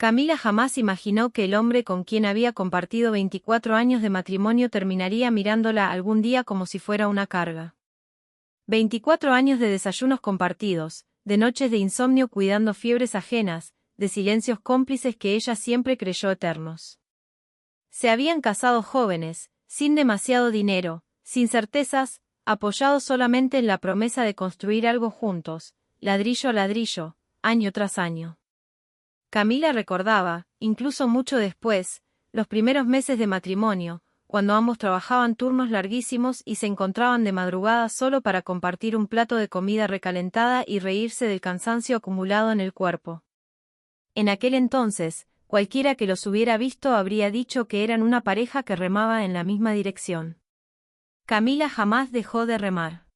Camila jamás imaginó que el hombre con quien había compartido 24 años de matrimonio terminaría mirándola algún día como si fuera una carga. 24 años de desayunos compartidos, de noches de insomnio cuidando fiebres ajenas, de silencios cómplices que ella siempre creyó eternos. Se habían casado jóvenes, sin demasiado dinero, sin certezas, apoyados solamente en la promesa de construir algo juntos, ladrillo a ladrillo, año tras año. Camila recordaba, incluso mucho después, los primeros meses de matrimonio, cuando ambos trabajaban turnos larguísimos y se encontraban de madrugada solo para compartir un plato de comida recalentada y reírse del cansancio acumulado en el cuerpo. En aquel entonces, cualquiera que los hubiera visto habría dicho que eran una pareja que remaba en la misma dirección. Camila jamás dejó de remar.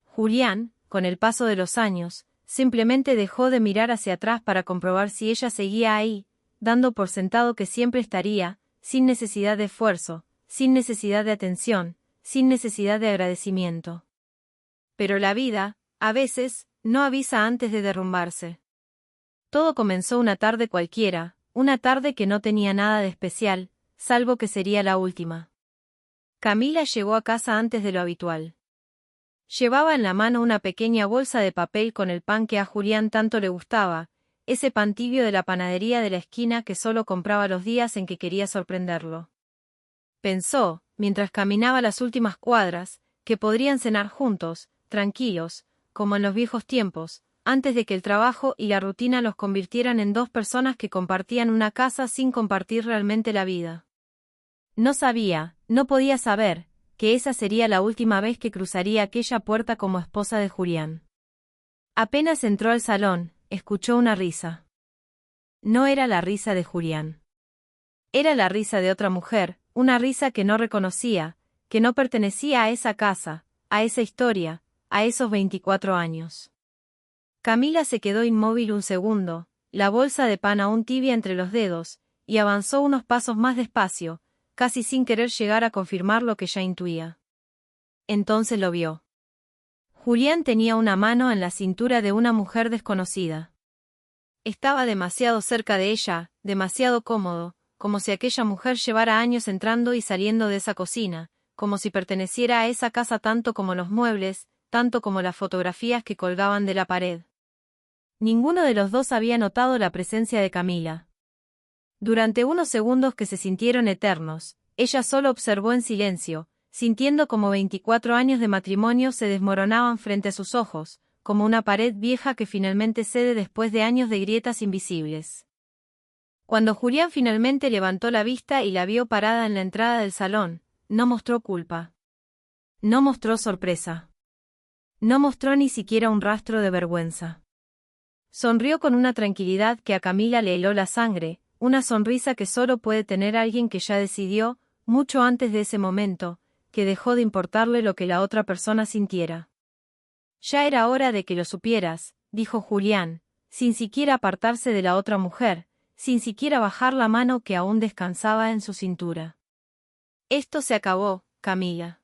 Julián, con el paso de los años, simplemente dejó de mirar hacia atrás para comprobar si ella seguía ahí, dando por sentado que siempre estaría, sin necesidad de esfuerzo, sin necesidad de atención, sin necesidad de agradecimiento. Pero la vida, a veces, no avisa antes de derrumbarse. Todo comenzó una tarde cualquiera, una tarde que no tenía nada de especial, salvo que sería la última. Camila llegó a casa antes de lo habitual. Llevaba en la mano una pequeña bolsa de papel con el pan que a Julián tanto le gustaba, ese pan tibio de la panadería de la esquina que solo compraba los días en que quería sorprenderlo. Pensó, mientras caminaba las últimas cuadras, que podrían cenar juntos, tranquilos, como en los viejos tiempos, antes de que el trabajo y la rutina los convirtieran en dos personas que compartían una casa sin compartir realmente la vida. No sabía, no podía saber, que esa sería la última vez que cruzaría aquella puerta como esposa de Julián. Apenas entró al salón, escuchó una risa. No era la risa de Julián. Era la risa de otra mujer, una risa que no reconocía, que no pertenecía a esa casa, a esa historia, a esos 24 años. Camila se quedó inmóvil un segundo, la bolsa de pan aún tibia entre los dedos, y avanzó unos pasos más despacio, casi sin querer llegar a confirmar lo que ya intuía. Entonces lo vio. Julián tenía una mano en la cintura de una mujer desconocida. Estaba demasiado cerca de ella, demasiado cómodo, como si aquella mujer llevara años entrando y saliendo de esa cocina, como si perteneciera a esa casa tanto como los muebles, tanto como las fotografías que colgaban de la pared. Ninguno de los dos había notado la presencia de Camila. Durante unos segundos que se sintieron eternos, ella solo observó en silencio, sintiendo como 24 años de matrimonio se desmoronaban frente a sus ojos, como una pared vieja que finalmente cede después de años de grietas invisibles. Cuando Julián finalmente levantó la vista y la vio parada en la entrada del salón, no mostró culpa. No mostró sorpresa. No mostró ni siquiera un rastro de vergüenza. Sonrió con una tranquilidad que a Camila le heló la sangre, una sonrisa que solo puede tener alguien que ya decidió, mucho antes de ese momento, que dejó de importarle lo que la otra persona sintiera. Ya era hora de que lo supieras, dijo Julián, sin siquiera apartarse de la otra mujer, sin siquiera bajar la mano que aún descansaba en su cintura. Esto se acabó, Camila.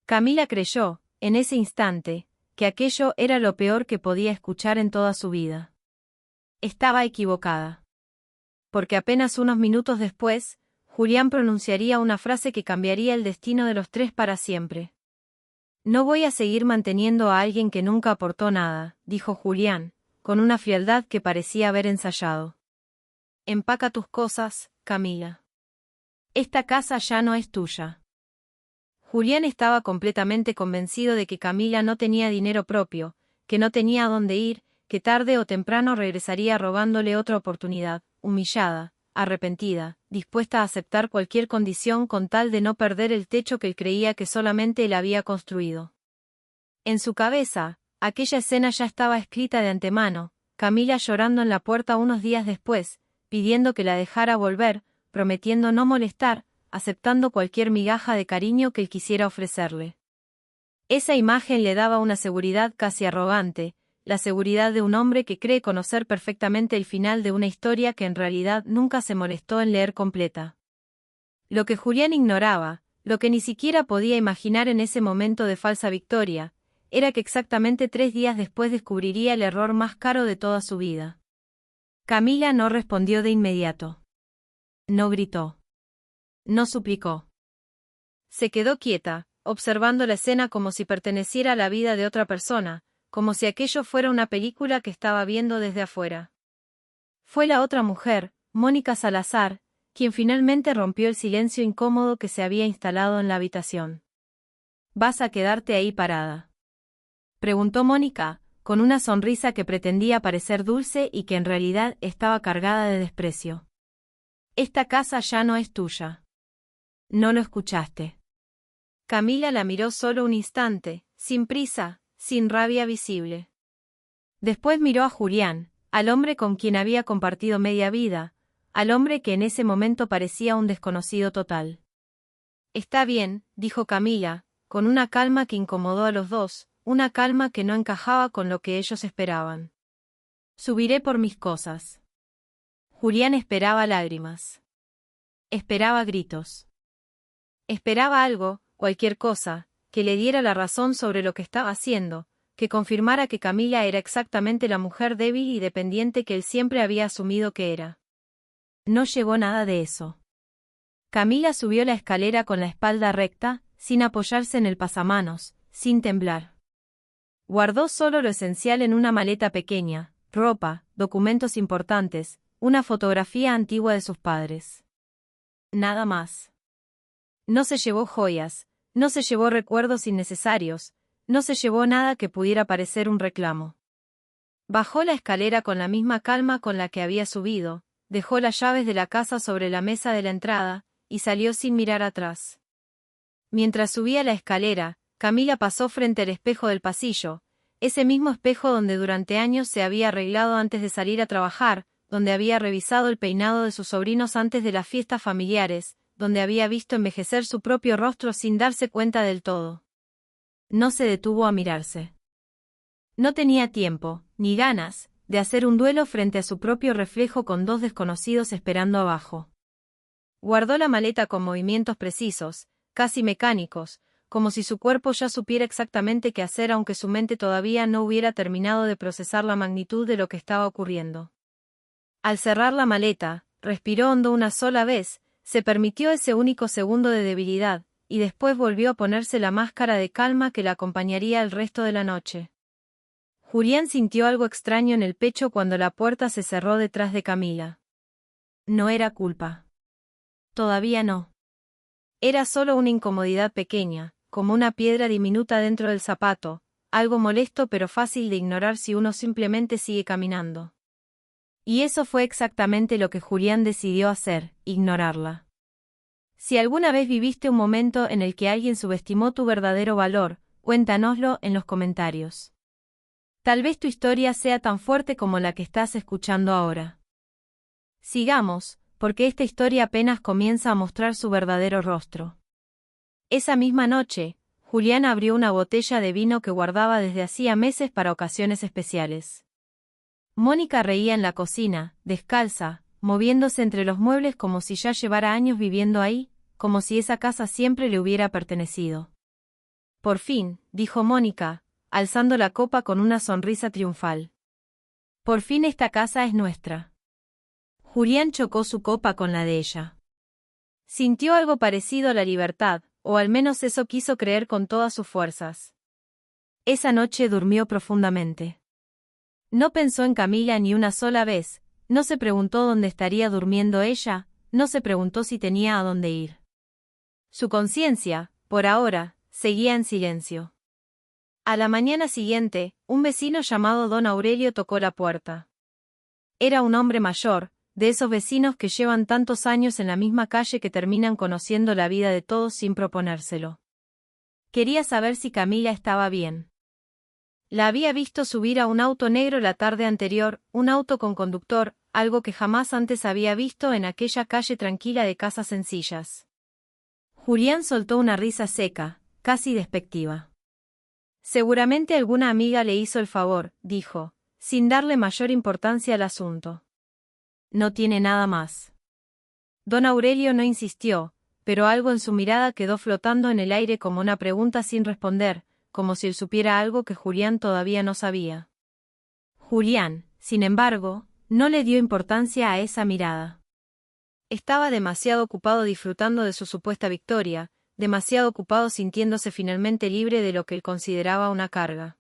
Camila creyó, en ese instante, que aquello era lo peor que podía escuchar en toda su vida. Estaba equivocada. Porque apenas unos minutos después, Julián pronunciaría una frase que cambiaría el destino de los tres para siempre. No voy a seguir manteniendo a alguien que nunca aportó nada, dijo Julián, con una frialdad que parecía haber ensayado. Empaca tus cosas, Camila. Esta casa ya no es tuya. Julián estaba completamente convencido de que Camila no tenía dinero propio, que no tenía a dónde ir, que tarde o temprano regresaría rogándole otra oportunidad, humillada, arrepentida, dispuesta a aceptar cualquier condición con tal de no perder el techo que él creía que solamente él había construido. En su cabeza, aquella escena ya estaba escrita de antemano, Camila llorando en la puerta unos días después, pidiendo que la dejara volver, prometiendo no molestar, aceptando cualquier migaja de cariño que él quisiera ofrecerle. Esa imagen le daba una seguridad casi arrogante, la seguridad de un hombre que cree conocer perfectamente el final de una historia que en realidad nunca se molestó en leer completa. Lo que Julián ignoraba, lo que ni siquiera podía imaginar en ese momento de falsa victoria, era que exactamente 3 días después descubriría el error más caro de toda su vida. Camila no respondió de inmediato. No gritó. No suplicó. Se quedó quieta, observando la escena como si perteneciera a la vida de otra persona, como si aquello fuera una película que estaba viendo desde afuera. Fue la otra mujer, Mónica Salazar, quien finalmente rompió el silencio incómodo que se había instalado en la habitación. ¿Vas a quedarte ahí parada?, preguntó Mónica, con una sonrisa que pretendía parecer dulce y que en realidad estaba cargada de desprecio. Esta casa ya no es tuya. ¿No lo escuchaste? Camila la miró solo un instante, sin prisa, sin rabia visible. Después miró a Julián, al hombre con quien había compartido media vida, al hombre que en ese momento parecía un desconocido total. Está bien, dijo Camila, con una calma que incomodó a los dos, una calma que no encajaba con lo que ellos esperaban. Subiré por mis cosas. Julián esperaba lágrimas. Esperaba gritos. Esperaba algo, cualquier cosa, que le diera la razón sobre lo que estaba haciendo, que confirmara que Camila era exactamente la mujer débil y dependiente que él siempre había asumido que era. No llegó nada de eso. Camila subió la escalera con la espalda recta, sin apoyarse en el pasamanos, sin temblar. Guardó solo lo esencial en una maleta pequeña, ropa, documentos importantes, una fotografía antigua de sus padres. Nada más. No se llevó joyas, no se llevó recuerdos innecesarios, no se llevó nada que pudiera parecer un reclamo. Bajó la escalera con la misma calma con la que había subido, dejó las llaves de la casa sobre la mesa de la entrada, y salió sin mirar atrás. Mientras subía la escalera, Camila pasó frente al espejo del pasillo, ese mismo espejo donde durante años se había arreglado antes de salir a trabajar, donde había revisado el peinado de sus sobrinos antes de las fiestas familiares, donde había visto envejecer su propio rostro sin darse cuenta del todo. No se detuvo a mirarse. No tenía tiempo, ni ganas, de hacer un duelo frente a su propio reflejo con dos desconocidos esperando abajo. Guardó la maleta con movimientos precisos, casi mecánicos, como si su cuerpo ya supiera exactamente qué hacer aunque su mente todavía no hubiera terminado de procesar la magnitud de lo que estaba ocurriendo. Al cerrar la maleta, respiró hondo una sola vez, se permitió ese único segundo de debilidad, y después volvió a ponerse la máscara de calma que la acompañaría el resto de la noche. Julián sintió algo extraño en el pecho cuando la puerta se cerró detrás de Camila. No era culpa. Todavía no. Era solo una incomodidad pequeña, como una piedra diminuta dentro del zapato, algo molesto pero fácil de ignorar si uno simplemente sigue caminando. Y eso fue exactamente lo que Julián decidió hacer, ignorarla. Si alguna vez viviste un momento en el que alguien subestimó tu verdadero valor, cuéntanoslo en los comentarios. Tal vez tu historia sea tan fuerte como la que estás escuchando ahora. Sigamos, porque esta historia apenas comienza a mostrar su verdadero rostro. Esa misma noche, Julián abrió una botella de vino que guardaba desde hacía meses para ocasiones especiales. Mónica reía en la cocina, descalza, moviéndose entre los muebles como si ya llevara años viviendo ahí, como si esa casa siempre le hubiera pertenecido. Por fin, dijo Mónica, alzando la copa con una sonrisa triunfal. Por fin esta casa es nuestra. Julián chocó su copa con la de ella. Sintió algo parecido a la libertad, o al menos eso quiso creer con todas sus fuerzas. Esa noche durmió profundamente. No pensó en Camila ni una sola vez, no se preguntó dónde estaría durmiendo ella, no se preguntó si tenía a dónde ir. Su conciencia, por ahora, seguía en silencio. A la mañana siguiente, un vecino llamado Don Aurelio tocó la puerta. Era un hombre mayor, de esos vecinos que llevan tantos años en la misma calle que terminan conociendo la vida de todos sin proponérselo. Quería saber si Camila estaba bien. La había visto subir a un auto negro la tarde anterior, un auto con conductor, algo que jamás antes había visto en aquella calle tranquila de casas sencillas. Julián soltó una risa seca, casi despectiva. Seguramente alguna amiga le hizo el favor, dijo, sin darle mayor importancia al asunto. No tiene nada más. Don Aurelio no insistió, pero algo en su mirada quedó flotando en el aire como una pregunta sin responder, como si él supiera algo que Julián todavía no sabía. Julián, sin embargo, No le dio importancia a esa mirada. Estaba demasiado ocupado disfrutando de su supuesta victoria, demasiado ocupado sintiéndose finalmente libre de lo que él consideraba una carga.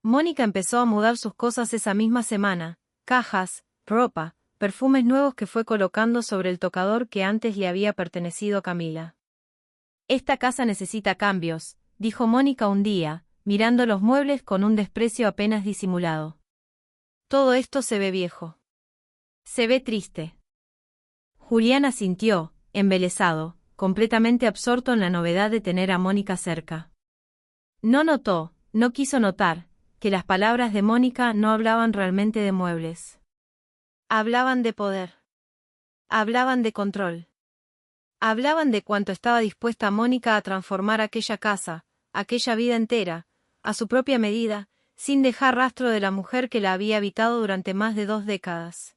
Mónica empezó a mudar sus cosas esa misma semana, cajas, ropa, perfumes nuevos que fue colocando sobre el tocador que antes le había pertenecido a Camila. «Esta casa necesita cambios», dijo Mónica un día, mirando los muebles con un desprecio apenas disimulado. «Todo esto se ve viejo. Se ve triste». Julián asintió, embelesado, completamente absorto en la novedad de tener a Mónica cerca. No quiso notar, que las palabras de Mónica no hablaban realmente de muebles. Hablaban de poder. Hablaban de control. Hablaban de cuánto estaba dispuesta Mónica a transformar aquella casa, aquella vida entera, a su propia medida, sin dejar rastro de la mujer que la había habitado durante más de 2 décadas.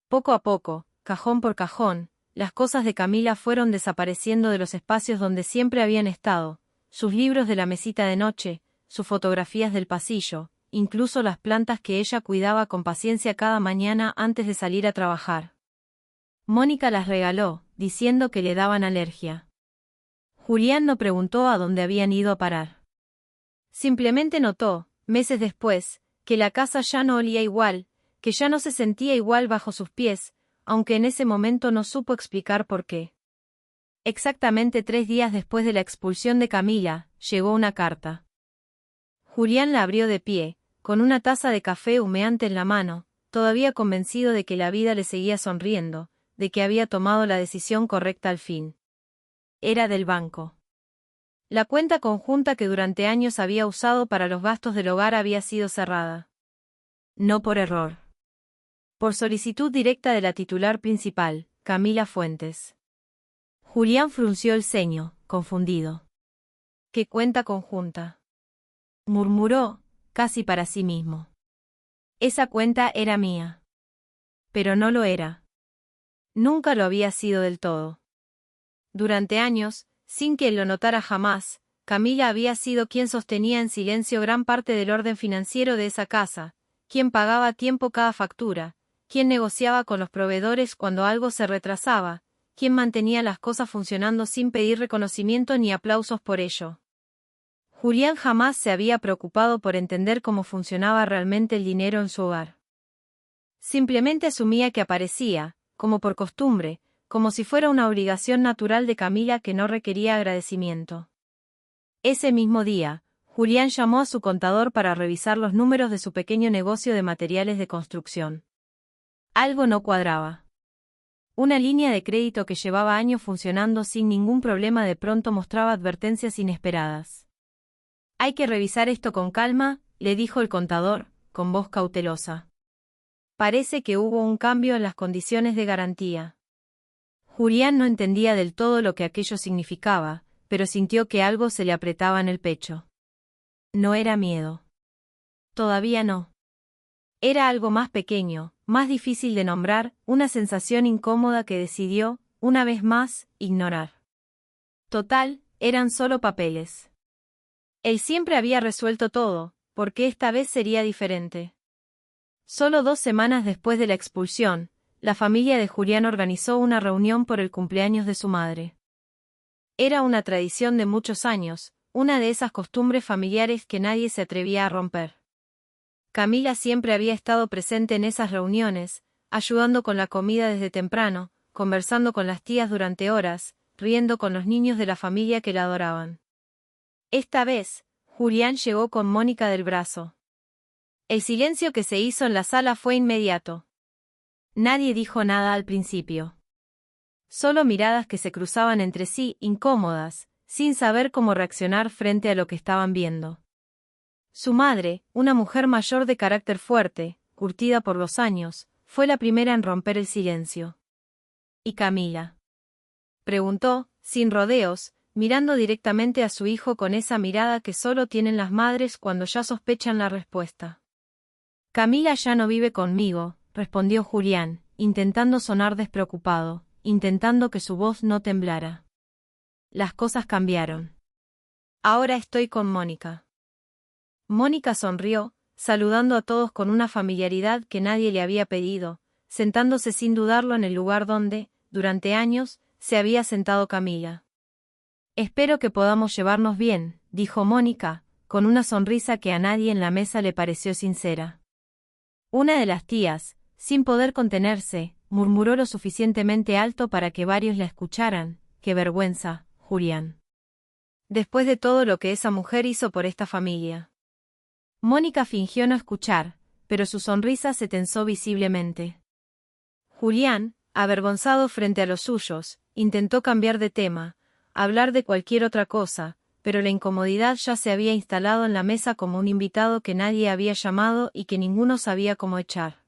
Poco a poco, cajón por cajón, las cosas de Camila fueron desapareciendo de los espacios donde siempre habían estado, sus libros de la mesita de noche, sus fotografías del pasillo, incluso las plantas que ella cuidaba con paciencia cada mañana antes de salir a trabajar. Mónica las regaló, diciendo que le daban alergia. Julián no preguntó a dónde habían ido a parar. Simplemente notó, meses después, que la casa ya no olía igual, que ya no se sentía igual bajo sus pies, aunque en ese momento no supo explicar por qué. Exactamente 3 días después de la expulsión de Camila, llegó una carta. Julián la abrió de pie, con una taza de café humeante en la mano, todavía convencido de que la vida le seguía sonriendo, de que había tomado la decisión correcta al fin. Era del banco. La cuenta conjunta que durante años había usado para los gastos del hogar había sido cerrada. No por error. Por solicitud directa de la titular principal, Camila Fuentes. Julián frunció el ceño, confundido. ¿Qué cuenta conjunta?, murmuró, casi para sí mismo. Esa cuenta era mía. Pero no lo era. Nunca lo había sido del todo. Durante años, sin que él lo notara jamás, Camila había sido quien sostenía en silencio gran parte del orden financiero de esa casa, quien pagaba a tiempo cada factura, quien negociaba con los proveedores cuando algo se retrasaba, quien mantenía las cosas funcionando sin pedir reconocimiento ni aplausos por ello. Julián jamás se había preocupado por entender cómo funcionaba realmente el dinero en su hogar. Simplemente asumía que aparecía, como por costumbre, como si fuera una obligación natural de Camila que no requería agradecimiento. Ese mismo día, Julián llamó a su contador para revisar los números de su pequeño negocio de materiales de construcción. Algo no cuadraba. Una línea de crédito que llevaba años funcionando sin ningún problema de pronto mostraba advertencias inesperadas. «Hay que revisar esto con calma», le dijo el contador, con voz cautelosa. «Parece que hubo un cambio en las condiciones de garantía». Julián no entendía del todo lo que aquello significaba, pero sintió que algo se le apretaba en el pecho. No era miedo. Todavía no. Era algo más pequeño, más difícil de nombrar, una sensación incómoda que decidió, una vez más, ignorar. Total, eran solo papeles. Él siempre había resuelto todo, ¿por qué esta vez sería diferente? Solo 2 semanas después de la expulsión, la familia de Julián organizó una reunión por el cumpleaños de su madre. Era una tradición de muchos años, una de esas costumbres familiares que nadie se atrevía a romper. Camila siempre había estado presente en esas reuniones, ayudando con la comida desde temprano, conversando con las tías durante horas, riendo con los niños de la familia que la adoraban. Esta vez, Julián llegó con Mónica del brazo. El silencio que se hizo en la sala fue inmediato. Nadie dijo nada al principio. Solo miradas que se cruzaban entre sí, incómodas, sin saber cómo reaccionar frente a lo que estaban viendo. Su madre, una mujer mayor de carácter fuerte, curtida por los años, fue la primera en romper el silencio. ¿Y Camila?, preguntó, sin rodeos, mirando directamente a su hijo con esa mirada que solo tienen las madres cuando ya sospechan la respuesta. «Camila ya no vive conmigo», respondió Julián, intentando sonar despreocupado, intentando que su voz no temblara. «Las cosas cambiaron. Ahora estoy con Mónica». Mónica sonrió, saludando a todos con una familiaridad que nadie le había pedido, sentándose sin dudarlo en el lugar donde, durante años, se había sentado Camila. «Espero que podamos llevarnos bien», dijo Mónica, con una sonrisa que a nadie en la mesa le pareció sincera. Una de las tías, sin poder contenerse, murmuró lo suficientemente alto para que varios la escucharan: «¡Qué vergüenza, Julián! Después de todo lo que esa mujer hizo por esta familia». Mónica fingió no escuchar, pero su sonrisa se tensó visiblemente. Julián, avergonzado frente a los suyos, intentó cambiar de tema, hablar de cualquier otra cosa, pero la incomodidad ya se había instalado en la mesa como un invitado que nadie había llamado y que ninguno sabía cómo echar.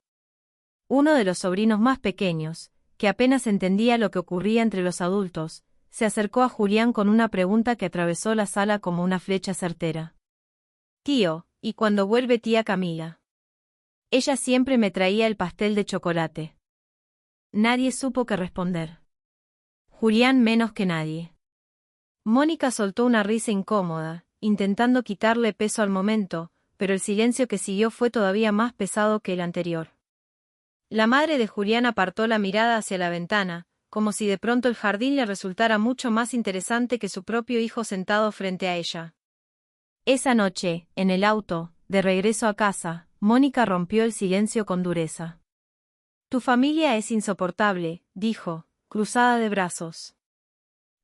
Uno de los sobrinos más pequeños, que apenas entendía lo que ocurría entre los adultos, se acercó a Julián con una pregunta que atravesó la sala como una flecha certera. «Tío, ¿y cuándo vuelve tía Camila? Ella siempre me traía el pastel de chocolate». Nadie supo qué responder. Julián menos que nadie. Mónica soltó una risa incómoda, intentando quitarle peso al momento, pero el silencio que siguió fue todavía más pesado que el anterior. La madre de Julián apartó la mirada hacia la ventana, como si de pronto el jardín le resultara mucho más interesante que su propio hijo sentado frente a ella. Esa noche, en el auto, de regreso a casa, Mónica rompió el silencio con dureza. «Tu familia es insoportable», dijo, cruzada de brazos.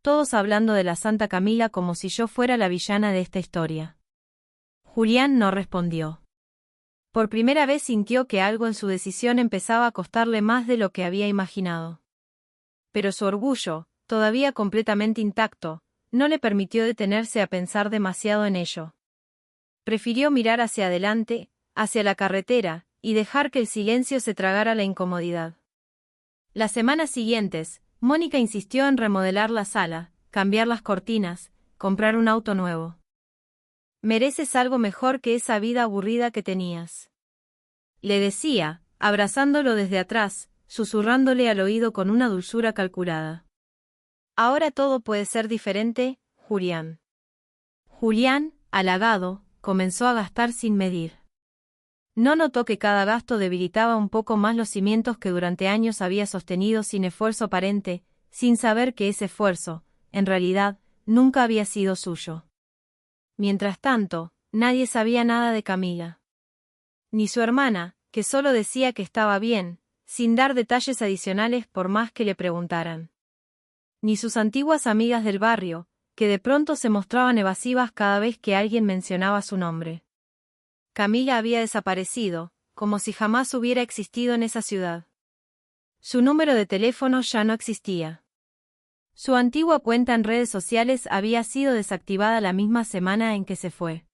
Todos hablando de la Santa Camila como si yo fuera la villana de esta historia. Julián no respondió. Por primera vez sintió que algo en su decisión empezaba a costarle más de lo que había imaginado. Pero su orgullo, todavía completamente intacto, no le permitió detenerse a pensar demasiado en ello. Prefirió mirar hacia adelante, hacia la carretera, y dejar que el silencio se tragara la incomodidad. Las semanas siguientes, Mónica insistió en remodelar la sala, cambiar las cortinas, comprar un auto nuevo. «Mereces algo mejor que esa vida aburrida que tenías», le decía, abrazándolo desde atrás, susurrándole al oído con una dulzura calculada. «Ahora todo puede ser diferente, Julián». Julián, halagado, comenzó a gastar sin medir. No notó que cada gasto debilitaba un poco más los cimientos que durante años había sostenido sin esfuerzo aparente, sin saber que ese esfuerzo, en realidad, nunca había sido suyo. Mientras tanto, nadie sabía nada de Camila. Ni su hermana, que solo decía que estaba bien, sin dar detalles adicionales por más que le preguntaran. Ni sus antiguas amigas del barrio, que de pronto se mostraban evasivas cada vez que alguien mencionaba su nombre. Camila había desaparecido, como si jamás hubiera existido en esa ciudad. Su número de teléfono ya no existía. Su antigua cuenta en redes sociales había sido desactivada la misma semana en que se fue.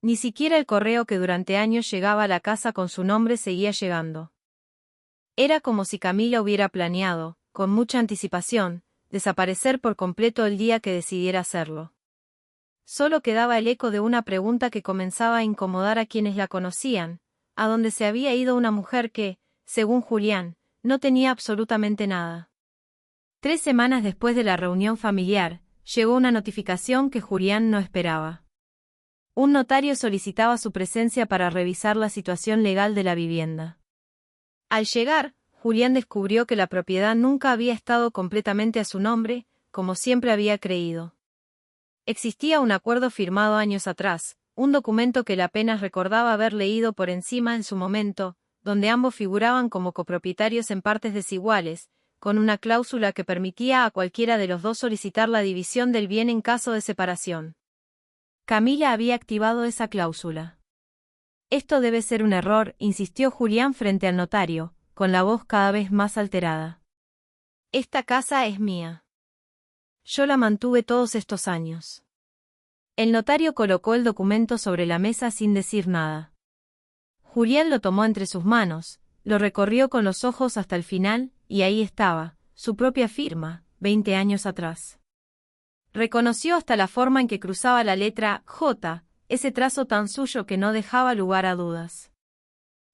Ni siquiera el correo que durante años llegaba a la casa con su nombre seguía llegando. Era como si Camila hubiera planeado, con mucha anticipación, desaparecer por completo el día que decidiera hacerlo. Solo quedaba el eco de una pregunta que comenzaba a incomodar a quienes la conocían: ¿a dónde se había ido una mujer que, según Julián, no tenía absolutamente nada? 3 semanas después de la reunión familiar, llegó una notificación que Julián no esperaba. Un notario solicitaba su presencia para revisar la situación legal de la vivienda. Al llegar, Julián descubrió que la propiedad nunca había estado completamente a su nombre, como siempre había creído. Existía un acuerdo firmado años atrás, un documento que él apenas recordaba haber leído por encima en su momento, donde ambos figuraban como copropietarios en partes desiguales, con una cláusula que permitía a cualquiera de los dos solicitar la división del bien en caso de separación. Camila había activado esa cláusula. «Esto debe ser un error», insistió Julián frente al notario, con la voz cada vez más alterada. «Esta casa es mía. Yo la mantuve todos estos años». El notario colocó el documento sobre la mesa sin decir nada. Julián lo tomó entre sus manos, lo recorrió con los ojos hasta el final, y ahí estaba, su propia firma, 20 años atrás. Reconoció hasta la forma en que cruzaba la letra J, ese trazo tan suyo que no dejaba lugar a dudas.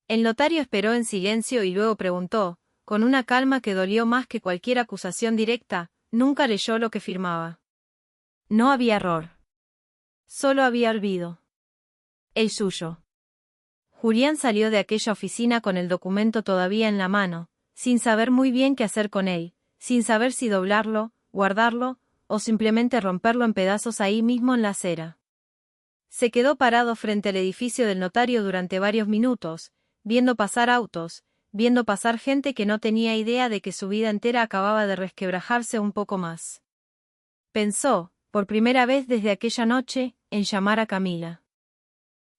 El notario esperó en silencio y luego preguntó, con una calma que dolió más que cualquier acusación directa: «¿Nunca leyó lo que firmaba?». No había error. Solo había olvido. El suyo. Julián salió de aquella oficina con el documento todavía en la mano, sin saber muy bien qué hacer con él, sin saber si doblarlo, guardarlo, o simplemente romperlo en pedazos ahí mismo en la acera. Se quedó parado frente al edificio del notario durante varios minutos, viendo pasar autos, viendo pasar gente que no tenía idea de que su vida entera acababa de resquebrajarse un poco más. Pensó, por primera vez desde aquella noche, en llamar a Camila.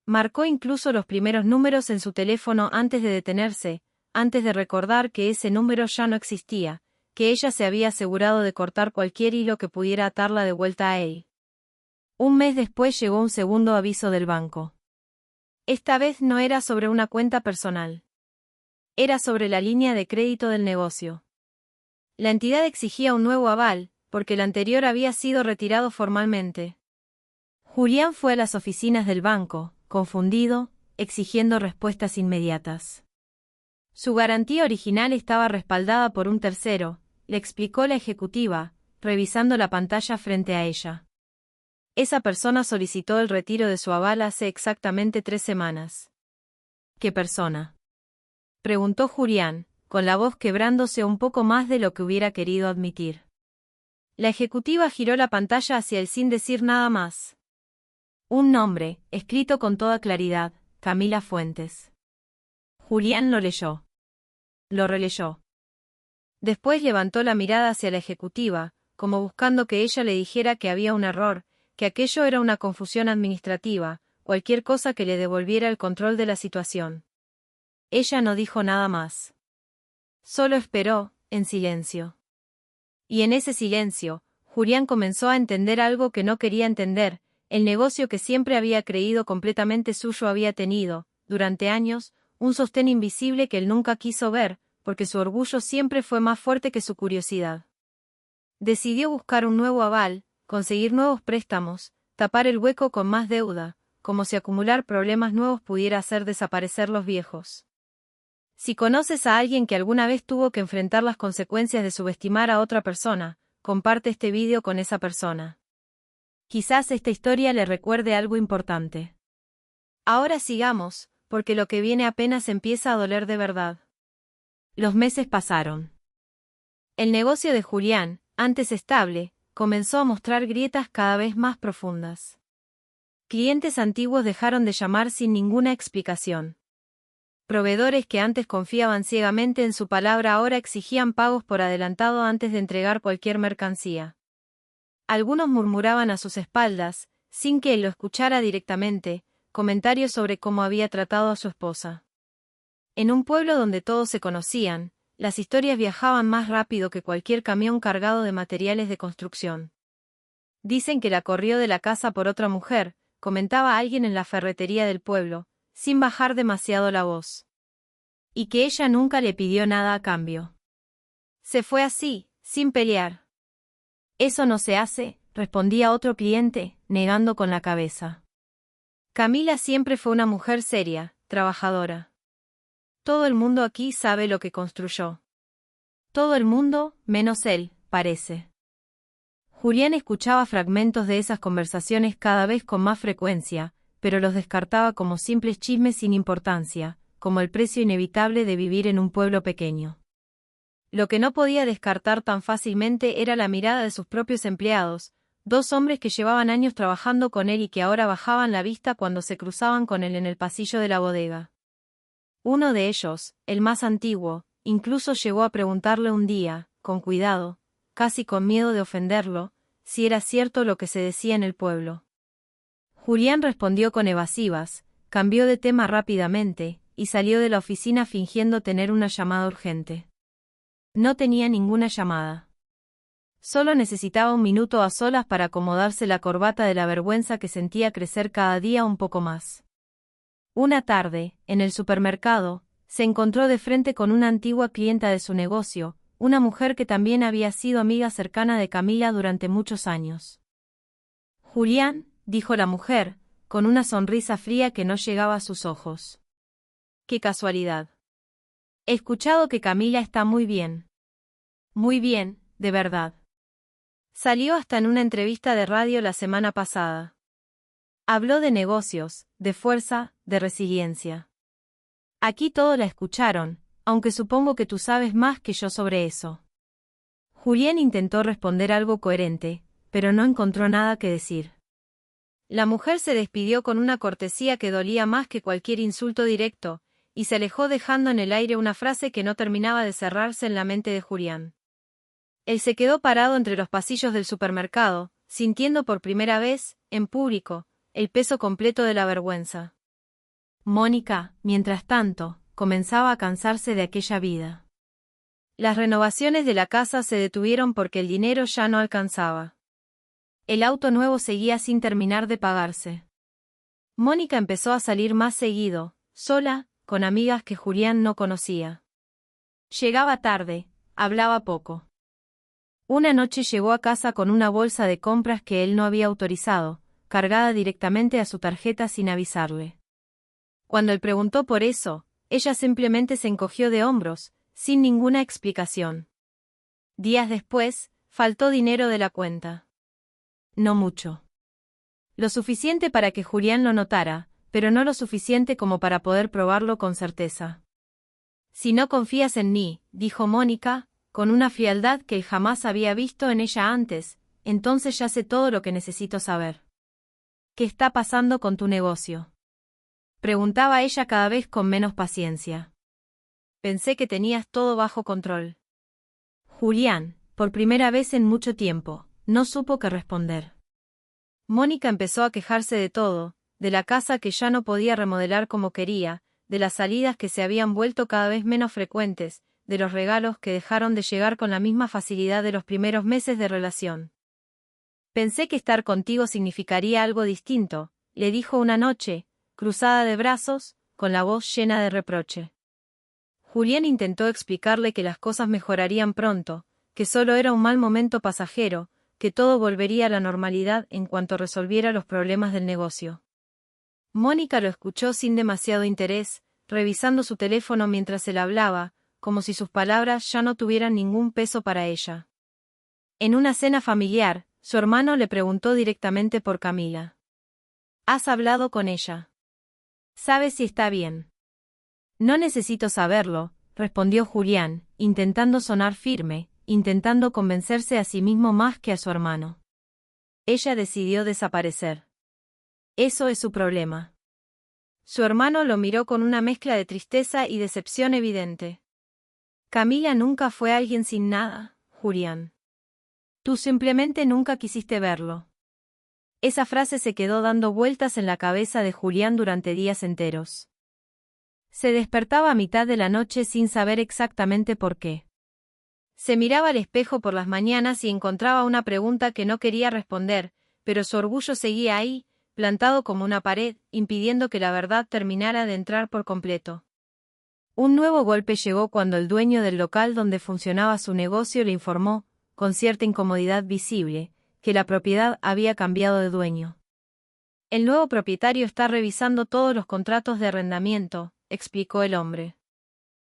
Marcó incluso los primeros números en su teléfono antes de detenerse, antes de recordar que ese número ya no existía, que ella se había asegurado de cortar cualquier hilo que pudiera atarla de vuelta a él. Un mes después llegó un segundo aviso del banco. Esta vez no era sobre una cuenta personal. Era sobre la línea de crédito del negocio. La entidad exigía un nuevo aval, porque el anterior había sido retirado formalmente. Julián fue a las oficinas del banco, confundido, exigiendo respuestas inmediatas. Su garantía original estaba respaldada por un tercero, le explicó la ejecutiva, revisando la pantalla frente a ella. Esa persona solicitó el retiro de su aval hace exactamente 3 semanas. ¿Qué persona?, preguntó Julián, con la voz quebrándose un poco más de lo que hubiera querido admitir. La ejecutiva giró la pantalla hacia él sin decir nada más. Un nombre, escrito con toda claridad, Camila Fuentes. Julián lo leyó. Lo releyó. Después levantó la mirada hacia la ejecutiva, como buscando que ella le dijera que había un error, que aquello era una confusión administrativa, cualquier cosa que le devolviera el control de la situación. Ella no dijo nada más. Solo esperó, en silencio. Y en ese silencio, Julián comenzó a entender algo que no quería entender. El negocio que siempre había creído completamente suyo había tenido, durante años, un sostén invisible que él nunca quiso ver, porque su orgullo siempre fue más fuerte que su curiosidad. Decidió buscar un nuevo aval, conseguir nuevos préstamos, tapar el hueco con más deuda, como si acumular problemas nuevos pudiera hacer desaparecer los viejos. Si conoces a alguien que alguna vez tuvo que enfrentar las consecuencias de subestimar a otra persona, comparte este vídeo con esa persona. Quizás esta historia le recuerde algo importante. Ahora sigamos, porque lo que viene apenas empieza a doler de verdad. Los meses pasaron. El negocio de Julián, antes estable, comenzó a mostrar grietas cada vez más profundas. Clientes antiguos dejaron de llamar sin ninguna explicación. Proveedores que antes confiaban ciegamente en su palabra ahora exigían pagos por adelantado antes de entregar cualquier mercancía. Algunos murmuraban a sus espaldas, sin que él lo escuchara directamente, comentarios sobre cómo había tratado a su esposa. En un pueblo donde todos se conocían, las historias viajaban más rápido que cualquier camión cargado de materiales de construcción. Dicen que la corrió de la casa por otra mujer, comentaba alguien en la ferretería del pueblo, sin bajar demasiado la voz. Y que ella nunca le pidió nada a cambio. Se fue así, sin pelear. Eso no se hace, respondía otro cliente, negando con la cabeza. Camila siempre fue una mujer seria, trabajadora. Todo el mundo aquí sabe lo que construyó. Todo el mundo, menos él, parece. Julián escuchaba fragmentos de esas conversaciones cada vez con más frecuencia, pero los descartaba como simples chismes sin importancia, como el precio inevitable de vivir en un pueblo pequeño. Lo que no podía descartar tan fácilmente era la mirada de sus propios empleados, 2 hombres que llevaban años trabajando con él y que ahora bajaban la vista cuando se cruzaban con él en el pasillo de la bodega. Uno de ellos, el más antiguo, incluso llegó a preguntarle un día, con cuidado, casi con miedo de ofenderlo, si era cierto lo que se decía en el pueblo. Julián respondió con evasivas, cambió de tema rápidamente, y salió de la oficina fingiendo tener una llamada urgente. No tenía ninguna llamada. Solo necesitaba un minuto a solas para acomodarse la corbata de la vergüenza que sentía crecer cada día un poco más. Una tarde, en el supermercado, se encontró de frente con una antigua clienta de su negocio, una mujer que también había sido amiga cercana de Camila durante muchos años. Julián, dijo la mujer, con una sonrisa fría que no llegaba a sus ojos. ¡Qué casualidad! He escuchado que Camila está muy bien. Muy bien, de verdad. Salió hasta en una entrevista de radio la semana pasada. Habló de negocios, de fuerza, de resiliencia. Aquí todos la escucharon, aunque supongo que tú sabes más que yo sobre eso. Julián intentó responder algo coherente, pero no encontró nada que decir. La mujer se despidió con una cortesía que dolía más que cualquier insulto directo, y se alejó dejando en el aire una frase que no terminaba de cerrarse en la mente de Julián. Él se quedó parado entre los pasillos del supermercado, sintiendo por primera vez, en público, el peso completo de la vergüenza. Mónica, mientras tanto, comenzaba a cansarse de aquella vida. Las renovaciones de la casa se detuvieron porque el dinero ya no alcanzaba. El auto nuevo seguía sin terminar de pagarse. Mónica empezó a salir más seguido, sola, con amigas que Julián no conocía. Llegaba tarde, hablaba poco. Una noche llegó a casa con una bolsa de compras que él no había autorizado, cargada directamente a su tarjeta sin avisarle. Cuando él preguntó por eso, ella simplemente se encogió de hombros, sin ninguna explicación. Días después, faltó dinero de la cuenta. No mucho. Lo suficiente para que Julián lo notara, pero no lo suficiente como para poder probarlo con certeza. Si no confías en mí, dijo Mónica, con una frialdad que él jamás había visto en ella antes, entonces ya sé todo lo que necesito saber. ¿Qué está pasando con tu negocio? Preguntaba ella cada vez con menos paciencia. Pensé que tenías todo bajo control. Julián, por primera vez en mucho tiempo, no supo qué responder. Mónica empezó a quejarse de todo, de la casa que ya no podía remodelar como quería, de las salidas que se habían vuelto cada vez menos frecuentes, de los regalos que dejaron de llegar con la misma facilidad de los primeros meses de relación. Pensé que estar contigo significaría algo distinto, le dijo una noche, cruzada de brazos, con la voz llena de reproche. Julián intentó explicarle que las cosas mejorarían pronto, que solo era un mal momento pasajero, que todo volvería a la normalidad en cuanto resolviera los problemas del negocio. Mónica lo escuchó sin demasiado interés, revisando su teléfono mientras él hablaba, como si sus palabras ya no tuvieran ningún peso para ella. En una cena familiar, su hermano le preguntó directamente por Camila. ¿Has hablado con ella? ¿Sabes si está bien? No necesito saberlo, respondió Julián, intentando sonar firme, intentando convencerse a sí mismo más que a su hermano. Ella decidió desaparecer. Eso es su problema. Su hermano lo miró con una mezcla de tristeza y decepción evidente. Camila nunca fue alguien sin nada, Julián. Tú simplemente nunca quisiste verlo. Esa frase se quedó dando vueltas en la cabeza de Julián durante días enteros. Se despertaba a mitad de la noche sin saber exactamente por qué. Se miraba al espejo por las mañanas y encontraba una pregunta que no quería responder, pero su orgullo seguía ahí, plantado como una pared, impidiendo que la verdad terminara de entrar por completo. Un nuevo golpe llegó cuando el dueño del local donde funcionaba su negocio le informó, con cierta incomodidad visible, que la propiedad había cambiado de dueño. El nuevo propietario está revisando todos los contratos de arrendamiento, explicó el hombre.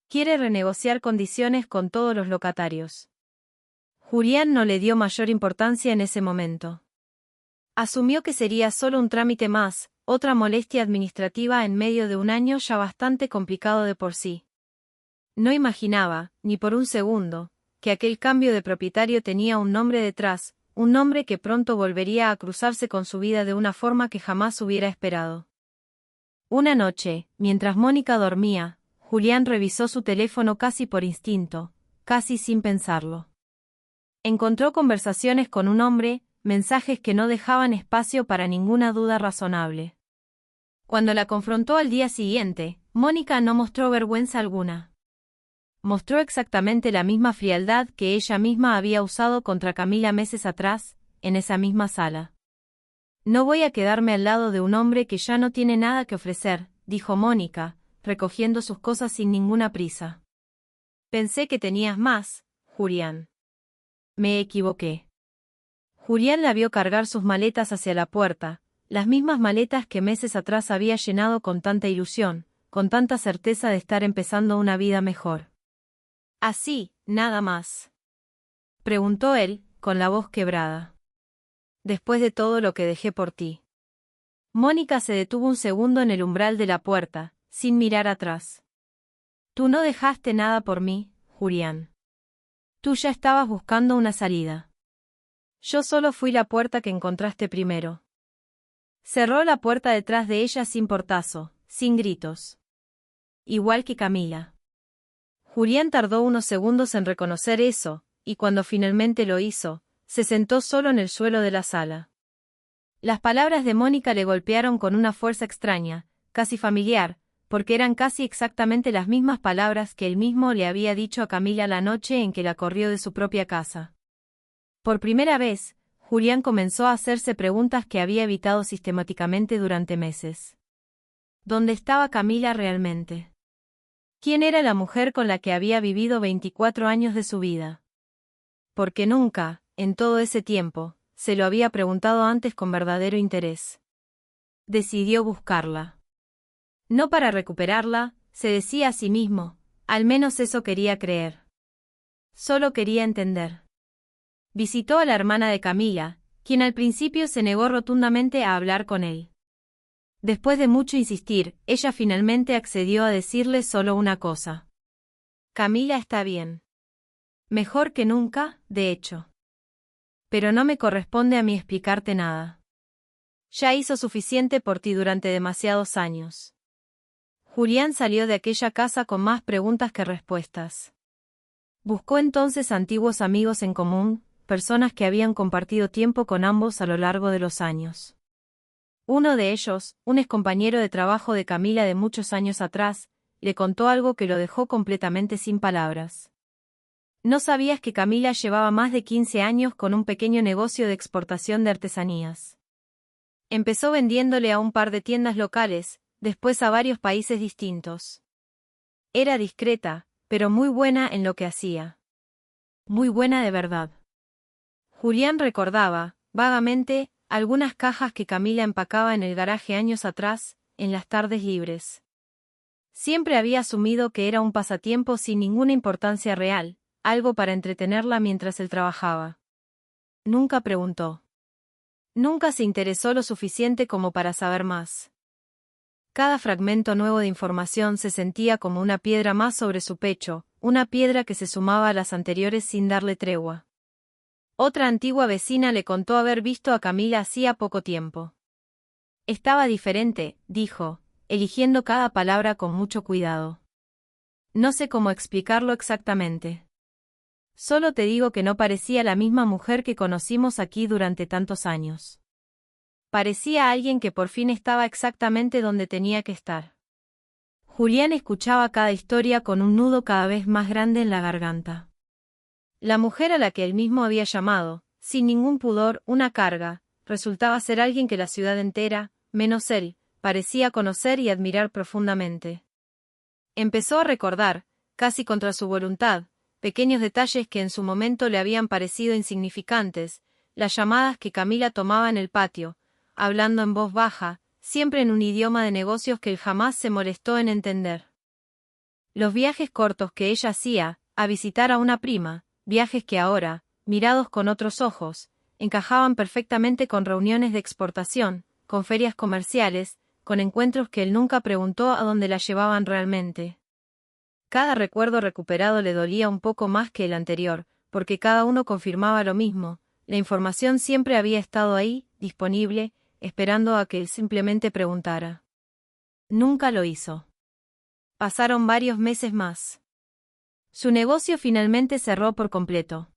Quiere renegociar condiciones con todos los locatarios. Julián no le dio mayor importancia en ese momento. Asumió que sería solo un trámite más, otra molestia administrativa en medio de un año ya bastante complicado de por sí. No imaginaba, ni por un segundo, que aquel cambio de propietario tenía un nombre detrás, un nombre que pronto volvería a cruzarse con su vida de una forma que jamás hubiera esperado. Una noche, mientras Mónica dormía, Julián revisó su teléfono casi por instinto, casi sin pensarlo. Encontró conversaciones con un hombre, mensajes que no dejaban espacio para ninguna duda razonable. Cuando la confrontó al día siguiente, Mónica no mostró vergüenza alguna. Mostró exactamente la misma frialdad que ella misma había usado contra Camila meses atrás, en esa misma sala. No voy a quedarme al lado de un hombre que ya no tiene nada que ofrecer, dijo Mónica, recogiendo sus cosas sin ninguna prisa. Pensé que tenías más, Julián. Me equivoqué. Julián la vio cargar sus maletas hacia la puerta, las mismas maletas que meses atrás había llenado con tanta ilusión, con tanta certeza de estar empezando una vida mejor. ¿Así, nada más?, preguntó él, con la voz quebrada. Después de todo lo que dejé por ti. Mónica se detuvo un segundo en el umbral de la puerta, sin mirar atrás. Tú no dejaste nada por mí, Julián. Tú ya estabas buscando una salida. Yo solo fui la puerta que encontraste primero. Cerró la puerta detrás de ella sin portazo, sin gritos. Igual que Camila. Julián tardó unos segundos en reconocer eso, y cuando finalmente lo hizo, se sentó solo en el suelo de la sala. Las palabras de Mónica le golpearon con una fuerza extraña, casi familiar, porque eran casi exactamente las mismas palabras que él mismo le había dicho a Camila la noche en que la corrió de su propia casa. Por primera vez, Julián comenzó a hacerse preguntas que había evitado sistemáticamente durante meses. ¿Dónde estaba Camila realmente? ¿Quién era la mujer con la que había vivido 24 años de su vida? Porque nunca, en todo ese tiempo, se lo había preguntado antes con verdadero interés. Decidió buscarla. No para recuperarla, se decía a sí mismo, al menos eso quería creer. Solo quería entender. Visitó a la hermana de Camila, quien al principio se negó rotundamente a hablar con él. Después de mucho insistir, ella finalmente accedió a decirle solo una cosa. Camila está bien. Mejor que nunca, de hecho. Pero no me corresponde a mí explicarte nada. Ya hizo suficiente por ti durante demasiados años. Julián salió de aquella casa con más preguntas que respuestas. Buscó entonces antiguos amigos en común, personas que habían compartido tiempo con ambos a lo largo de los años. Uno de ellos, un excompañero de trabajo de Camila de muchos años atrás, le contó algo que lo dejó completamente sin palabras. ¿No sabías que Camila llevaba más de 15 años con un pequeño negocio de exportación de artesanías? Empezó vendiéndole a un par de tiendas locales, después a varios países distintos. Era discreta, pero muy buena en lo que hacía. Muy buena de verdad. Julián recordaba, vagamente, algunas cajas que Camila empacaba en el garaje años atrás, en las tardes libres. Siempre había asumido que era un pasatiempo sin ninguna importancia real, algo para entretenerla mientras él trabajaba. Nunca preguntó. Nunca se interesó lo suficiente como para saber más. Cada fragmento nuevo de información se sentía como una piedra más sobre su pecho, una piedra que se sumaba a las anteriores sin darle tregua. Otra antigua vecina le contó haber visto a Camila hacía poco tiempo. Estaba diferente, dijo, eligiendo cada palabra con mucho cuidado. No sé cómo explicarlo exactamente. Solo te digo que no parecía la misma mujer que conocimos aquí durante tantos años. Parecía alguien que por fin estaba exactamente donde tenía que estar. Julián escuchaba cada historia con un nudo cada vez más grande en la garganta. La mujer a la que él mismo había llamado, sin ningún pudor, una carga, resultaba ser alguien que la ciudad entera, menos él, parecía conocer y admirar profundamente. Empezó a recordar, casi contra su voluntad, pequeños detalles que en su momento le habían parecido insignificantes, las llamadas que Camila tomaba en el patio, hablando en voz baja, siempre en un idioma de negocios que él jamás se molestó en entender. Los viajes cortos que ella hacía, a visitar a una prima, viajes que ahora, mirados con otros ojos, encajaban perfectamente con reuniones de exportación, con ferias comerciales, con encuentros que él nunca preguntó a dónde la llevaban realmente. Cada recuerdo recuperado le dolía un poco más que el anterior, porque cada uno confirmaba lo mismo, la información siempre había estado ahí, disponible, esperando a que él simplemente preguntara. Nunca lo hizo. Pasaron varios meses más. Su negocio finalmente cerró por completo.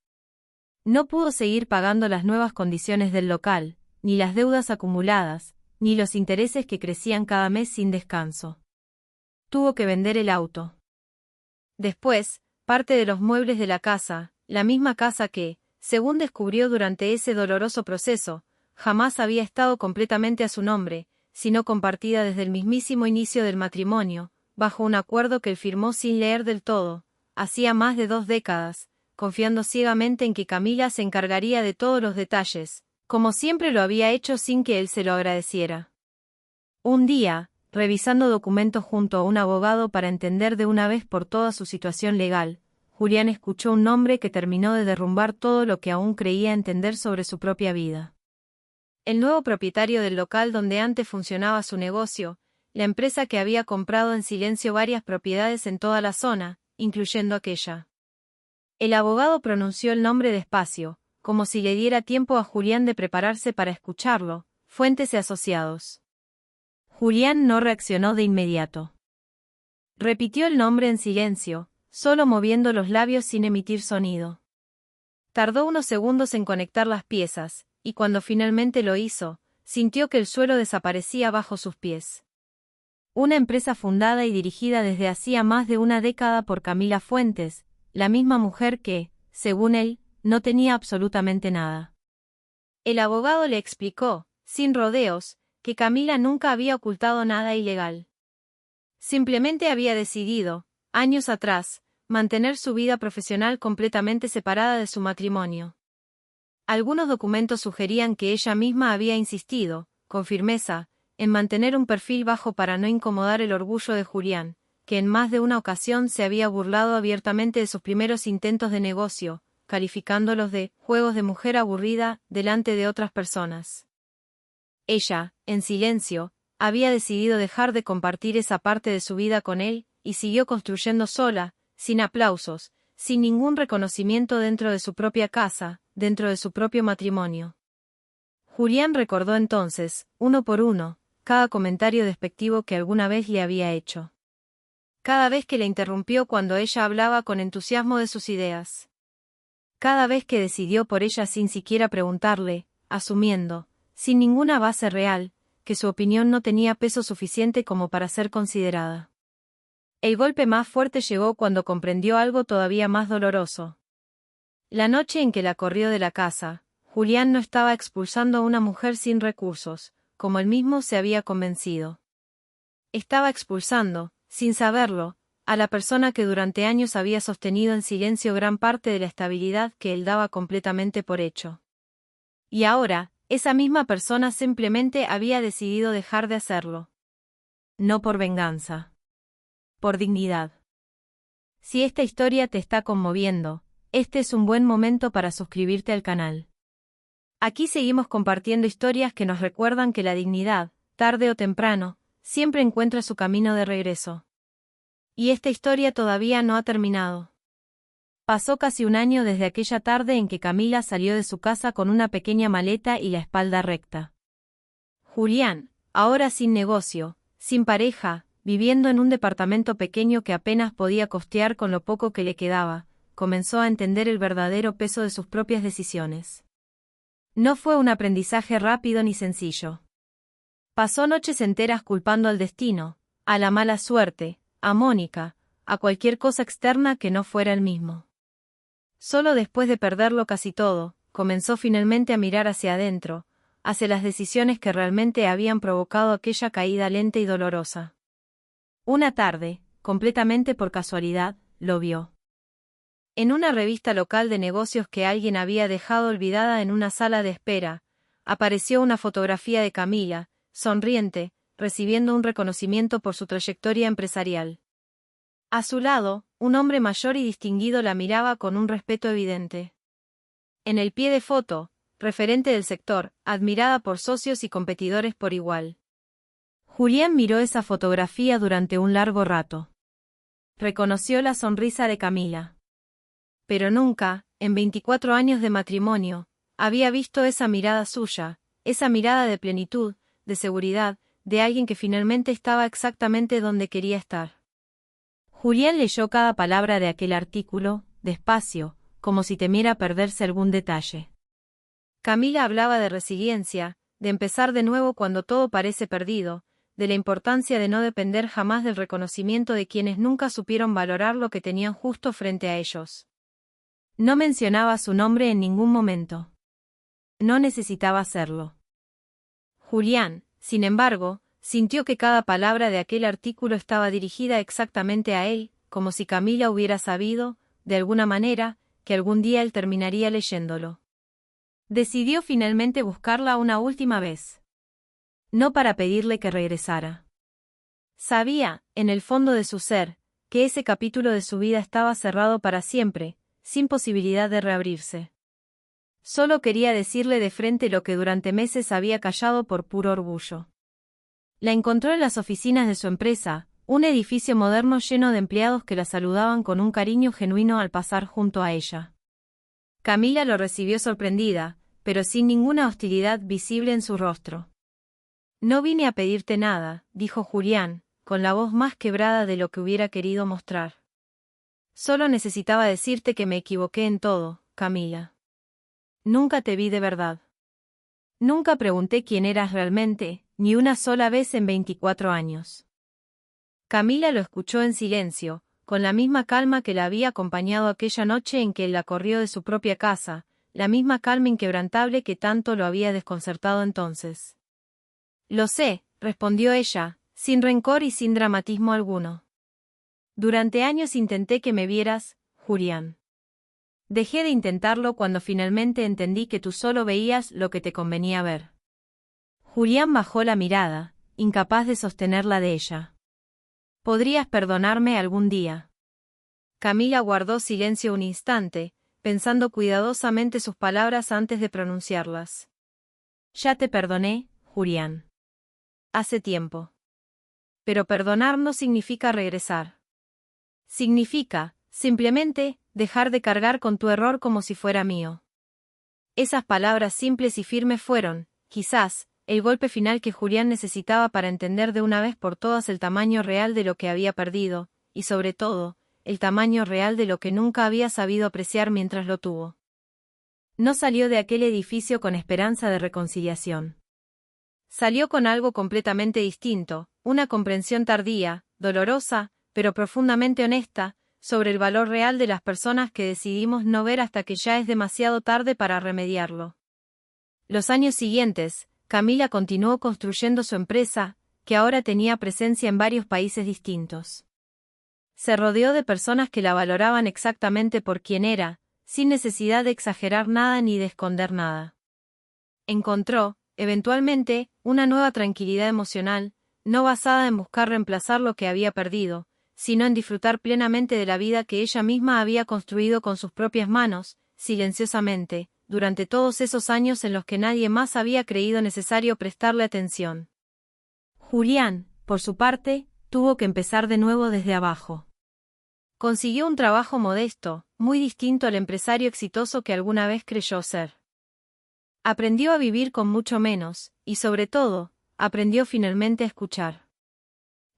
No pudo seguir pagando las nuevas condiciones del local, ni las deudas acumuladas, ni los intereses que crecían cada mes sin descanso. Tuvo que vender el auto. Después, parte de los muebles de la casa, la misma casa que, según descubrió durante ese doloroso proceso, jamás había estado completamente a su nombre, sino compartida desde el mismísimo inicio del matrimonio, bajo un acuerdo que él firmó sin leer del todo, hacía más de 2 décadas, confiando ciegamente en que Camila se encargaría de todos los detalles, como siempre lo había hecho sin que él se lo agradeciera. Un día, revisando documentos junto a un abogado para entender de una vez por todas su situación legal, Julián escuchó un nombre que terminó de derrumbar todo lo que aún creía entender sobre su propia vida. El nuevo propietario del local donde antes funcionaba su negocio, la empresa que había comprado en silencio varias propiedades en toda la zona, incluyendo aquella. El abogado pronunció el nombre despacio, como si le diera tiempo a Julián de prepararse para escucharlo. Fuentes y asociados. Julián no reaccionó de inmediato. Repitió el nombre en silencio, solo moviendo los labios sin emitir sonido. Tardó unos segundos en conectar las piezas, y cuando finalmente lo hizo, sintió que el suelo desaparecía bajo sus pies. Una empresa fundada y dirigida desde hacía más de una década por Camila Fuentes, la misma mujer que, según él, no tenía absolutamente nada. El abogado le explicó, sin rodeos, que Camila nunca había ocultado nada ilegal. Simplemente había decidido, años atrás, mantener su vida profesional completamente separada de su matrimonio. Algunos documentos sugerían que ella misma había insistido, con firmeza, en mantener un perfil bajo para no incomodar el orgullo de Julián, que en más de una ocasión se había burlado abiertamente de sus primeros intentos de negocio, calificándolos de «juegos de mujer aburrida» delante de otras personas. Ella, en silencio, había decidido dejar de compartir esa parte de su vida con él, y siguió construyendo sola, sin aplausos, sin ningún reconocimiento dentro de su propia casa, dentro de su propio matrimonio. Julián recordó entonces, uno por uno, cada comentario despectivo que alguna vez le había hecho. Cada vez que le interrumpió cuando ella hablaba con entusiasmo de sus ideas. Cada vez que decidió por ella sin siquiera preguntarle, asumiendo, sin ninguna base real, que su opinión no tenía peso suficiente como para ser considerada. El golpe más fuerte llegó cuando comprendió algo todavía más doloroso. La noche en que la corrió de la casa, Julián no estaba expulsando a una mujer sin recursos, como él mismo se había convencido. Estaba expulsando, sin saberlo, a la persona que durante años había sostenido en silencio gran parte de la estabilidad que él daba completamente por hecho. Y ahora, esa misma persona simplemente había decidido dejar de hacerlo. No por venganza. Por dignidad. Si esta historia te está conmoviendo, este es un buen momento para suscribirte al canal. Aquí seguimos compartiendo historias que nos recuerdan que la dignidad, tarde o temprano, siempre encuentra su camino de regreso. Y esta historia todavía no ha terminado. Pasó casi un año desde aquella tarde en que Camila salió de su casa con una pequeña maleta y la espalda recta. Julián, ahora sin negocio, sin pareja, viviendo en un departamento pequeño que apenas podía costear con lo poco que le quedaba, comenzó a entender el verdadero peso de sus propias decisiones. No fue un aprendizaje rápido ni sencillo. Pasó noches enteras culpando al destino, a la mala suerte, a Mónica, a cualquier cosa externa que no fuera él mismo. Solo después de perderlo casi todo, comenzó finalmente a mirar hacia adentro, hacia las decisiones que realmente habían provocado aquella caída lenta y dolorosa. Una tarde, completamente por casualidad, lo vio. En una revista local de negocios que alguien había dejado olvidada en una sala de espera, apareció una fotografía de Camila, sonriente, recibiendo un reconocimiento por su trayectoria empresarial. A su lado, un hombre mayor y distinguido la miraba con un respeto evidente. En el pie de foto, referente del sector, admirada por socios y competidores por igual. Julián miró esa fotografía durante un largo rato. Reconoció la sonrisa de Camila. Pero nunca, en 24 años de matrimonio, había visto esa mirada suya, esa mirada de plenitud, de seguridad, de alguien que finalmente estaba exactamente donde quería estar. Julián leyó cada palabra de aquel artículo, despacio, como si temiera perderse algún detalle. Camila hablaba de resiliencia, de empezar de nuevo cuando todo parece perdido, de la importancia de no depender jamás del reconocimiento de quienes nunca supieron valorar lo que tenían justo frente a ellos. No mencionaba su nombre en ningún momento. No necesitaba hacerlo. Julián, sin embargo, sintió que cada palabra de aquel artículo estaba dirigida exactamente a él, como si Camila hubiera sabido, de alguna manera, que algún día él terminaría leyéndolo. Decidió finalmente buscarla una última vez. No para pedirle que regresara. Sabía, en el fondo de su ser, que ese capítulo de su vida estaba cerrado para siempre, sin posibilidad de reabrirse. Solo quería decirle de frente lo que durante meses había callado por puro orgullo. La encontró en las oficinas de su empresa, un edificio moderno lleno de empleados que la saludaban con un cariño genuino al pasar junto a ella. Camila lo recibió sorprendida, pero sin ninguna hostilidad visible en su rostro. «No vine a pedirte nada», dijo Julián, con la voz más quebrada de lo que hubiera querido mostrar. «Solo necesitaba decirte que me equivoqué en todo, Camila. Nunca te vi de verdad. Nunca pregunté quién eras realmente, ni una sola vez en 24 años». Camila lo escuchó en silencio, con la misma calma que la había acompañado aquella noche en que él la corrió de su propia casa, la misma calma inquebrantable que tanto lo había desconcertado entonces. «Lo sé», respondió ella, sin rencor y sin dramatismo alguno. «Durante años intenté que me vieras, Julián. Dejé de intentarlo cuando finalmente entendí que tú solo veías lo que te convenía ver». Julián bajó la mirada, incapaz de sostenerla de ella. «¿Podrías perdonarme algún día?». Camila guardó silencio un instante, pensando cuidadosamente sus palabras antes de pronunciarlas. «Ya te perdoné, Julián. Hace tiempo. Pero perdonar no significa regresar. Significa, simplemente, dejar de cargar con tu error como si fuera mío». Esas palabras simples y firmes fueron, quizás, el golpe final que Julián necesitaba para entender de una vez por todas el tamaño real de lo que había perdido, y sobre todo, el tamaño real de lo que nunca había sabido apreciar mientras lo tuvo. No salió de aquel edificio con esperanza de reconciliación. Salió con algo completamente distinto, una comprensión tardía, dolorosa, pero profundamente honesta, sobre el valor real de las personas que decidimos no ver hasta que ya es demasiado tarde para remediarlo. Los años siguientes, Camila continuó construyendo su empresa, que ahora tenía presencia en varios países distintos. Se rodeó de personas que la valoraban exactamente por quien era, sin necesidad de exagerar nada ni de esconder nada. Encontró, eventualmente, una nueva tranquilidad emocional, no basada en buscar reemplazar lo que había perdido, sino en disfrutar plenamente de la vida que ella misma había construido con sus propias manos, silenciosamente, durante todos esos años en los que nadie más había creído necesario prestarle atención. Julián, por su parte, tuvo que empezar de nuevo desde abajo. Consiguió un trabajo modesto, muy distinto al empresario exitoso que alguna vez creyó ser. Aprendió a vivir con mucho menos, y sobre todo, aprendió finalmente a escuchar.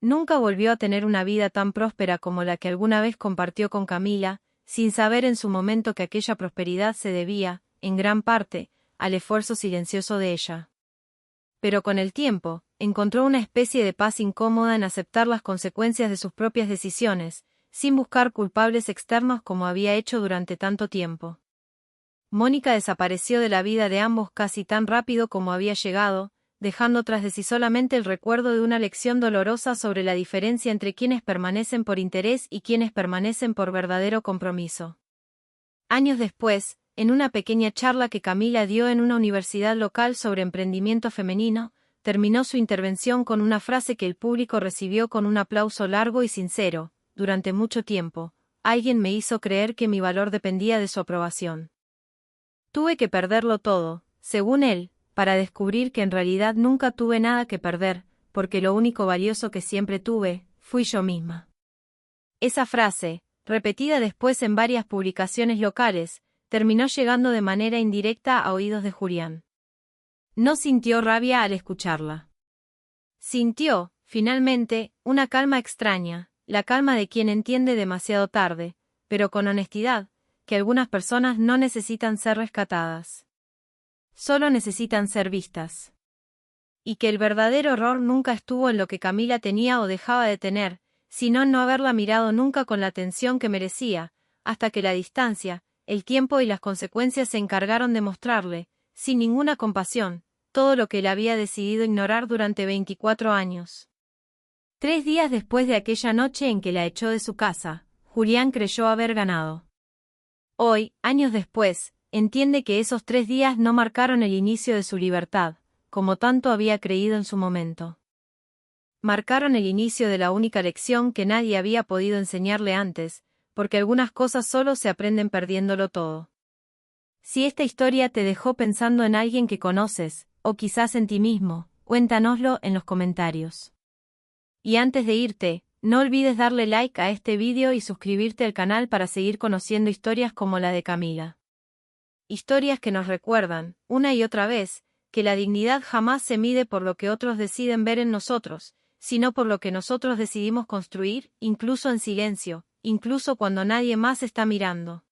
Nunca volvió a tener una vida tan próspera como la que alguna vez compartió con Camila, sin saber en su momento que aquella prosperidad se debía, en gran parte, al esfuerzo silencioso de ella. Pero con el tiempo, encontró una especie de paz incómoda en aceptar las consecuencias de sus propias decisiones, sin buscar culpables externos como había hecho durante tanto tiempo. Mónica desapareció de la vida de ambos casi tan rápido como había llegado, dejando tras de sí solamente el recuerdo de una lección dolorosa sobre la diferencia entre quienes permanecen por interés y quienes permanecen por verdadero compromiso. Años después, en una pequeña charla que Camila dio en una universidad local sobre emprendimiento femenino, terminó su intervención con una frase que el público recibió con un aplauso largo y sincero: «Durante mucho tiempo, alguien me hizo creer que mi valor dependía de su aprobación. Tuve que perderlo todo, según él, para descubrir que en realidad nunca tuve nada que perder, porque lo único valioso que siempre tuve, fui yo misma». Esa frase, repetida después en varias publicaciones locales, terminó llegando de manera indirecta a oídos de Julián. No sintió rabia al escucharla. Sintió, finalmente, una calma extraña, la calma de quien entiende demasiado tarde, pero con honestidad, que algunas personas no necesitan ser rescatadas. Solo necesitan ser vistas. Y que el verdadero error nunca estuvo en lo que Camila tenía o dejaba de tener, sino en no haberla mirado nunca con la atención que merecía, hasta que la distancia, el tiempo y las consecuencias se encargaron de mostrarle, sin ninguna compasión, todo lo que él había decidido ignorar durante 24 años. 3 días después de aquella noche en que la echó de su casa, Julián creyó haber ganado. Hoy, años después, entiende que esos 3 días no marcaron el inicio de su libertad, como tanto había creído en su momento. Marcaron el inicio de la única lección que nadie había podido enseñarle antes, porque algunas cosas solo se aprenden perdiéndolo todo. Si esta historia te dejó pensando en alguien que conoces, o quizás en ti mismo, Cuéntanoslo en los comentarios. Y antes de irte, no olvides darle like a este vídeo y suscribirte al canal para seguir conociendo historias como la de Camila. Historias que nos recuerdan, una y otra vez, que la dignidad jamás se mide por lo que otros deciden ver en nosotros, sino por lo que nosotros decidimos construir, incluso en silencio, incluso cuando nadie más está mirando.